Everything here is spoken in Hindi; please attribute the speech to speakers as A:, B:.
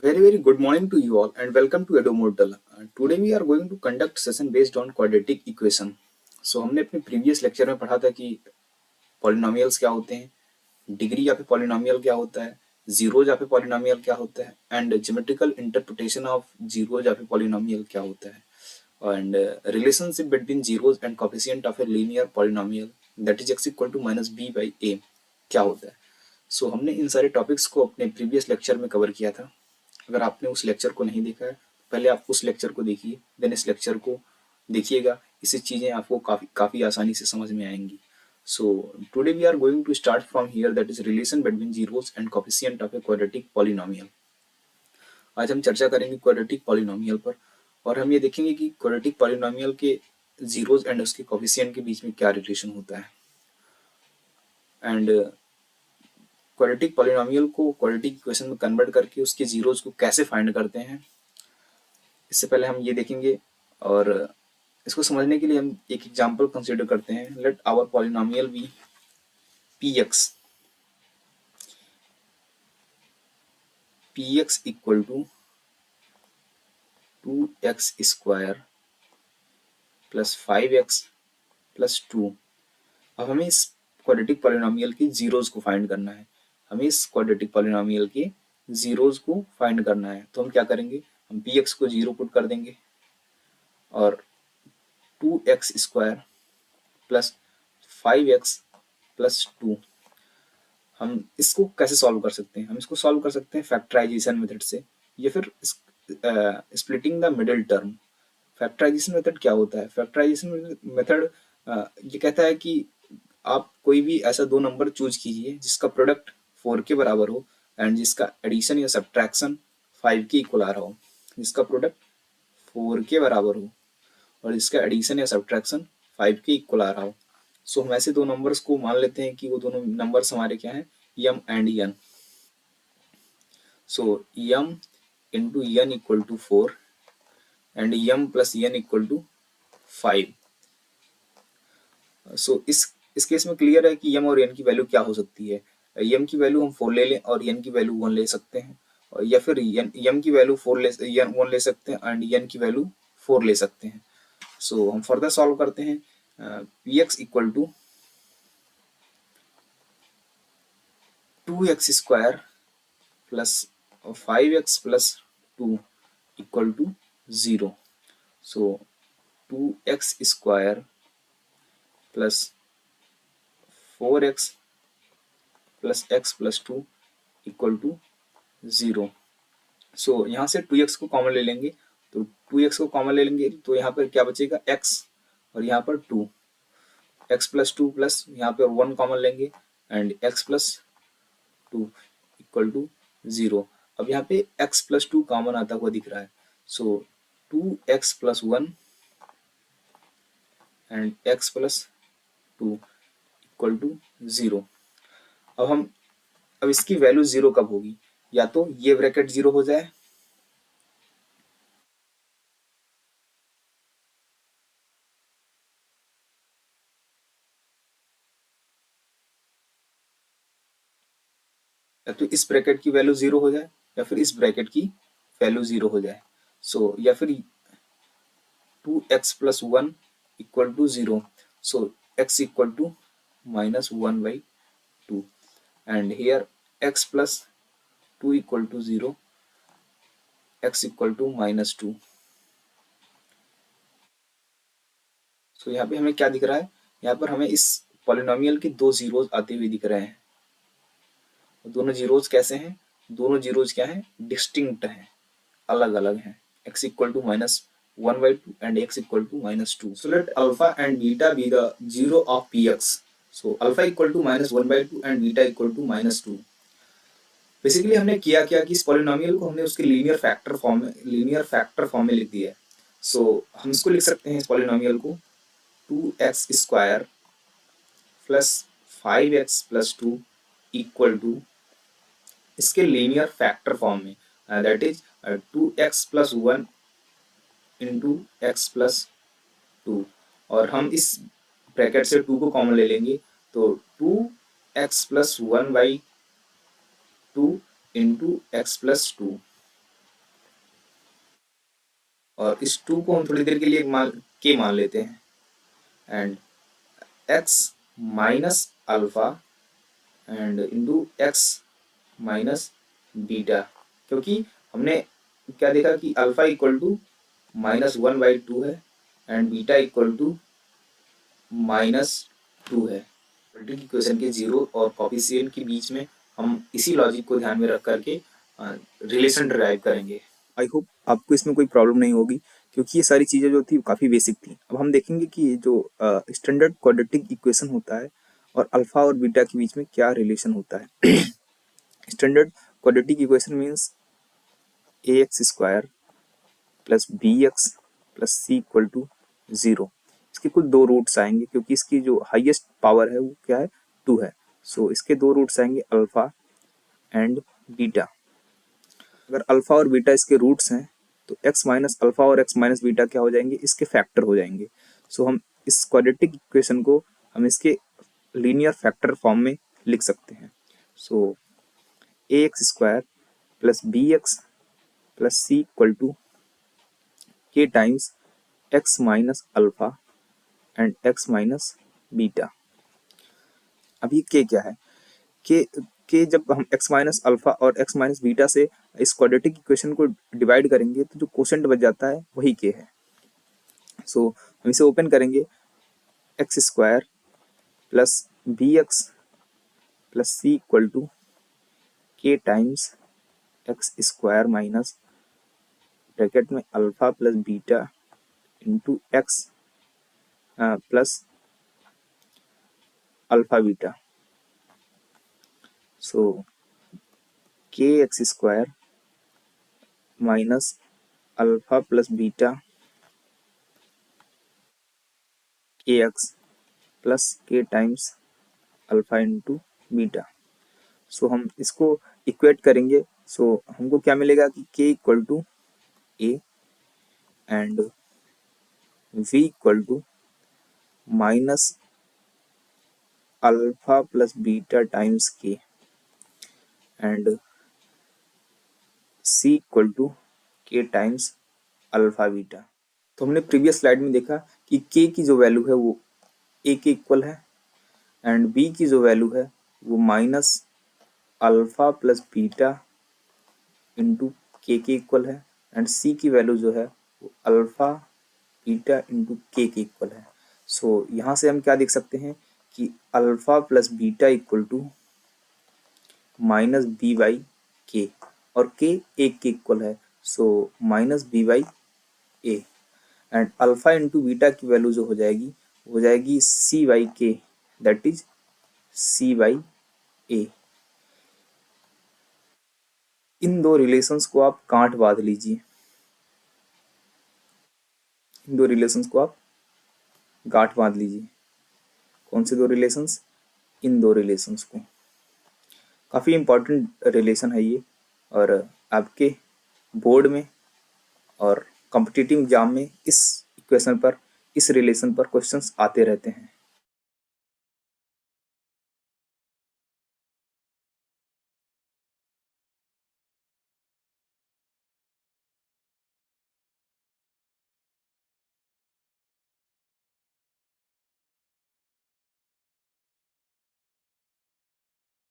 A: A very good morning to you all and welcome to Edomortal. Today we are going to conduct session based on quadratic equation. So हमने अपने previous lecture में पढ़ा था कि polynomials क्या होते हैं, डिग्री या फिर polynomial क्या होता है, zeros या फिर polynomial क्या होता है, and geometrical interpretation of zeros या फिर polynomial क्या होता है, and relationship between zeros and coefficient of a linear polynomial that is x equal to minus b by a क्या होता है. So हमने इन सारे टॉपिक्स को अपने प्रीवियस लेक्चर में कवर किया था. अगर आपने उस लेक्चर को नहीं देखा है पहले आप उस लेक्चर को देखिए, देन इस लेक्चर को देखिएगा. इससे चीज़ें आपको काफ़ी आसानी से समझ में आएंगी. So today we are going to start from here, that is relation between zeros and coefficient of a quadratic polynomial. आज हम चर्चा करेंगे क्वाड्रेटिक पॉलिनोमियल पर और हम ये देखेंगे कि क्वाड्रेटिक पॉलिनोमियल के जीरोस एंड उसके कोफिशिएंट के बीच में क्या रिलेशन होता है, एंड क्वाड्रेटिक पॉलिनोमियल को क्वाड्रेटिक इक्वेशन में कन्वर्ट करके उसके जीरोस को कैसे फाइंड करते हैं, इससे पहले हम ये देखेंगे. और इसको समझने के लिए हम एक एग्जांपल कंसीडर करते हैं. Let our polynomial be px equal to 2x square plus 5x plus 2. अब हमें इस क्वाड्रेटिक पॉलिनोमियल के जीरोस को फाइंड करना है. हमें इस क्वाड्रेटिक पॉलिनोमियल के जीरोस को फाइंड करना है. तो हम क्या करेंगे, हम px को जीरो पुट कर देंगे और 2x square plus 5x plus 2. हम इसको कैसे सॉल्व कर सकते हैं, हम इसको सॉल्व कर सकते हैं फैक्टराइजेशन मेथड से या फिर splitting the middle term. Factorisation method क्या होता है, फैक्टराइजेशन मेथड ये कहता है कि आप कोई भी ऐसा दो नंबर चूज कीजिए जिसका प्रोडक्ट 4 के बराबर हो एंड जिसका एडिशन या सब्ट्रैक्शन 5 के इक्वल आ रहा हो. जिसका प्रोडक्ट 4 के बराबर हो और जिसका एडिशन या सब्ट्रैक्शन 5 के इक्वल आ रहा हो. सो हम ऐसे दो नंबर्स को मान लेते हैं कि वो दोनों नंबर्स हमारे क्या हैं, m and n. So m into n equal to 4 and m plus n equal to 5. So इस केस में क्लियर है कि m और n की वैल्यू क्या हो सकती है. m की वैल्यू हम 4 ले लें और n की वैल्यू 1 ले सकते हैं, या फिर m की वैल्यू 1 ले सकते हैं एंड n की वैल्यू 4 ले सकते हैं. सो हम फर्दर सॉल्व करते हैं. px equal to 2x square plus 5x plus 2 equal to 0. So 2x square plus 4x plus x plus 2 equal to 0. So यहाँ से 2x को कॉमन ले लेंगे, तो 2x को कॉमन ले लेंगे तो यहाँ पर क्या बचेगा, x और यहाँ पर 2, x प्लस 2 प्लस यहाँ पर 1 कॉमन लेंगे and x plus 2 equal to 0. अब यहाँ पे x प्लस 2 कॉमन आता हुआ दिख रहा है. So 2x plus 1 and x plus 2 equal to 0. अब इसकी वैल्यू 0 कब होगी, या तो ये ब्रैकेट 0 हो जाए या तो इस ब्रैकेट की वैल्यू 0 हो जाए या फिर इस ब्रैकेट की वैल्यू 0 हो जाए. सो या फिर 2x plus 1 equal to 0. So x equal to minus 1 by 2 and here x plus 2 equal to 0, x equal to minus 2. So यहाँ पे हमें क्या दिख रहा है, यहाँ पर हमें इस पॉलिनोमियल के दो जीरोस आते हुए दिख रहे हैं. दोनों जीरोस कैसे हैं, दोनों जीरोस क्या हैं, डिस्टिंक्ट हैं, अलग अलग हैं. x equal to minus 1 by 2 and x equal to minus 2. So let alpha and beta be the zero of px. So alpha equal to minus 1 by 2 and beta equal to minus 2. Basically हमने किया क्या कि इस पॉलिनोमियल को हमने उसके लीनियर फैक्टर फॉर्म में लिख दिया है. सो हम इसको लिख सकते हैं इस पॉलिनोमियल को 2x square plus 5x plus 2 equal to इसके लीनियर फैक्टर फॉर्म में, that is 2x plus 1 into x plus 2. और हम इस ब्रैकेट से 2 को कॉमन ले लेंगे तो 2x plus 1 by 2 into x plus 2. और इस 2 को हम थोड़ी देर के लिए k मान लेते हैं, and x minus alpha and into x minus beta, क्योंकि हमने क्या देखा कि अल्फा इक्वल टू -1/2 है एंड बीटा इक्वल टू -2 है। क्वाड्रेटिक इक्वेशन के जीरो और कोफिशिएंट के बीच में हम इसी लॉजिक को ध्यान में रख करके रिलेशन डिराइव करेंगे। आई होप आपको इसमें कोई प्रॉब्लम नहीं होगी, क्योंकि ये सारी चीज़ें जो थी काफ़ी बेसिक थी। अब हम देखेंगे कि जो स्टैंडर्ड क्वाड्रेटिक इक्वेशन होता है और अल्फा और बीटा के बीच में क्या रिलेशन होता है। Standard quadratic equation means ax² plus bx plus c equal to 0। इसके कुल 2 रूट्स आएंगे, क्योंकि इसकी जो हाईएस्ट पावर है वो क्या है, 2 है। सो इसके 2 रूट्स आएंगे अल्फा एंड बीटा। अगर अल्फा और बीटा इसके रूट्स हैं तो x माइनस अल्फा और x माइनस बीटा क्या हो जाएंगे, इसके फैक्टर हो जाएंगे। सो हम इस क्वाड्रेटिक इक्वेशन को हम इसके लीनियर फैक्टर फॉर्म में लिख सकते हैं। So ax² plus bx plus c equal to k times x minus alpha and x minus beta. अब ये k क्या है, k जब हम x माइनस अल्फा और x माइनस बीटा से इस क्वाड्रेटिक इक्वेशन को डिवाइड करेंगे तो जो कोसेंट बच जाता है वही k है। सो हम इसे ओपन करेंगे, x² plus bx plus c equal to k times x² minus bracket में alpha plus beta into x plus alpha beta. So kx² minus alpha plus beta kx plus k times alpha into beta. So हम इसको इक्वेट करेंगे। सो हमको क्या मिलेगा कि k equal to a and v equal to minus alpha plus beta times k and c equal to k times alpha beta. तो हमने प्रीवियस स्लाइड में देखा कि k की जो वैल्यू है वो a के इक्वल है एंड b की जो वैल्यू है वो minus alpha plus beta into k के इक्वल है एंड c की वैल्यू जो है वो अल्फा बीटा इंटू k के इक्वल है। सो यहाँ से हम क्या देख सकते हैं कि alpha plus beta equal to minus b by k, और k 1 के इक्वल है। So minus b by a and alpha into beta की वैल्यू जो हो जाएगी c by k, that is c by a. इन दो रिलेशंस को आप गांठ बांध लीजिए, इन दो रिलेशंस को आप गांठ बांध लीजिए। कौन से दो रिलेशंस, इन दो रिलेशंस को। काफ़ी इंपॉर्टेंट रिलेशन है ये, और आपके बोर्ड में और कॉम्पिटिटिव एग्जाम में इस इक्वेशन पर, इस रिलेशन पर क्वेश्चंस आते रहते हैं।